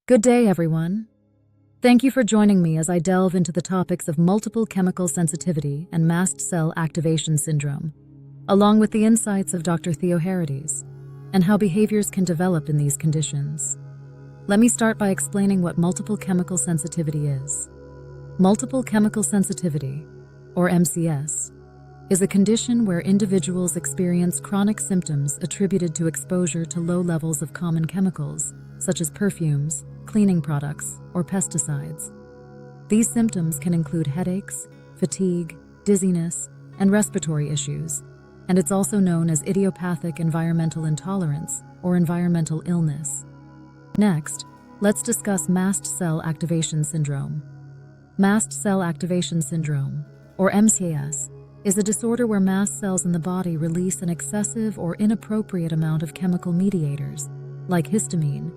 Good day, everyone. Thank you for joining me as I delve into the topics of multiple chemical sensitivity and mast cell activation syndrome, along with the insights of Dr. Theo Harides and how behaviors can develop in these conditions. Let me start by explaining what multiple chemical sensitivity is. Multiple chemical sensitivity, or MCS, is a condition where individuals experience chronic symptoms attributed to exposure to low levels of common chemicals, such as perfumes, cleaning products, or pesticides. These symptoms can include headaches, fatigue, dizziness, and respiratory issues, and it's also known as idiopathic environmental intolerance or environmental illness. Next, let's discuss mast cell activation syndrome. Mast cell activation syndrome, or MCAS, is a disorder where mast cells in the body release an excessive or inappropriate amount of chemical mediators, like histamine,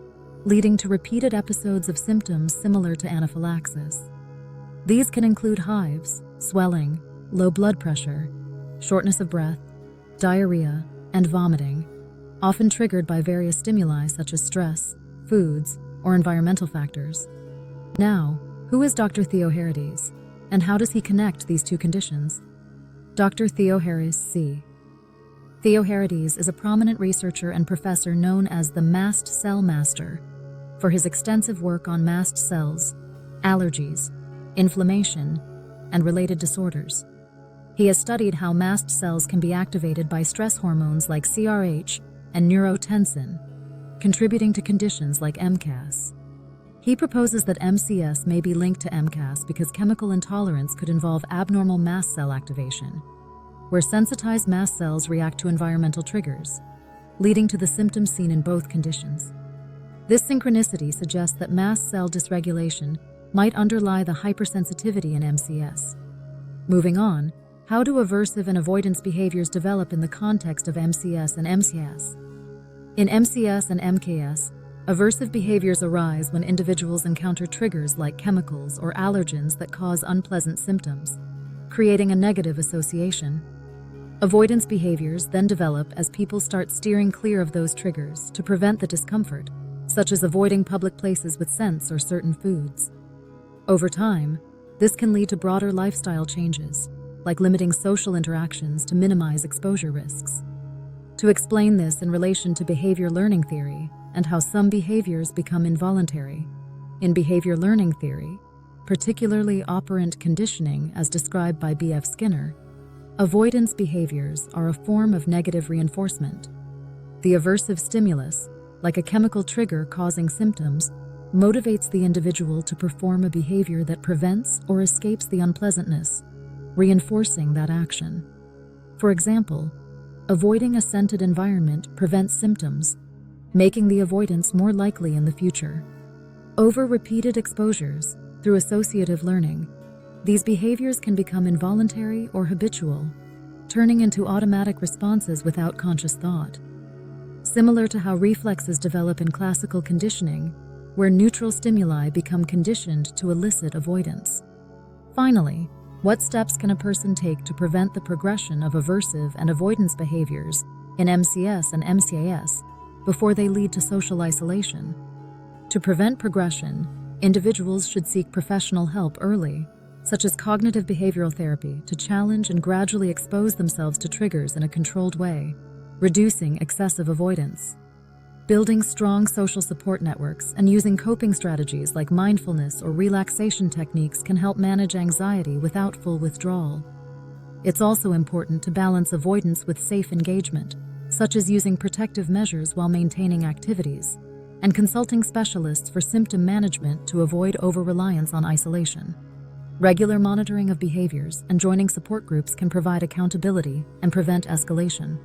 leading to repeated episodes of symptoms similar to anaphylaxis. These can include hives, swelling, low blood pressure, shortness of breath, diarrhea, and vomiting, often triggered by various stimuli such as stress, foods, or environmental factors. Now, who is Dr. Theo Harides, and how does he connect these two conditions? Dr. Theo Harides, C. Theo Harides is a prominent researcher and professor known as the mast cell master for his extensive work on mast cells, allergies, inflammation, and related disorders. He has studied how mast cells can be activated by stress hormones like CRH and neurotensin, contributing to conditions like MCAS. He proposes that MCS may be linked to MCAS because chemical intolerance could involve abnormal mast cell activation, where sensitized mast cells react to environmental triggers, leading to the symptoms seen in both conditions. This synchronicity suggests that mast cell dysregulation might underlie the hypersensitivity in MCS. Moving on, how do aversive and avoidance behaviors develop in the context of MCS and MCAS? In MCS and MCAS, aversive behaviors arise when individuals encounter triggers like chemicals or allergens that cause unpleasant symptoms, creating a negative association. Avoidance behaviors then develop as people start steering clear of those triggers to prevent the discomfort, such as avoiding public places with scents or certain foods. Over time, this can lead to broader lifestyle changes, like limiting social interactions to minimize exposure risks. To explain this in relation to behavior learning theory and how some behaviors become involuntary, in behavior learning theory, particularly operant conditioning as described by B.F. Skinner, avoidance behaviors are a form of negative reinforcement. The aversive stimulus, like a chemical trigger causing symptoms, motivates the individual to perform a behavior that prevents or escapes the unpleasantness, reinforcing that action. For example, avoiding a scented environment prevents symptoms, making the avoidance more likely in the future. Over repeated exposures, through associative learning, these behaviors can become involuntary or habitual, turning into automatic responses without conscious thought. Similar to how reflexes develop in classical conditioning, where neutral stimuli become conditioned to elicit avoidance. Finally, what steps can a person take to prevent the progression of aversive and avoidance behaviors in MCS and MCAS before they lead to social isolation? To prevent progression, individuals should seek professional help early, such as cognitive behavioral therapy, to challenge and gradually expose themselves to triggers in a controlled way, reducing excessive avoidance. Building strong social support networks and using coping strategies like mindfulness or relaxation techniques can help manage anxiety without full withdrawal. It's also important to balance avoidance with safe engagement, such as using protective measures while maintaining activities, and consulting specialists for symptom management to avoid over-reliance on isolation. Regular monitoring of behaviors and joining support groups can provide accountability and prevent escalation.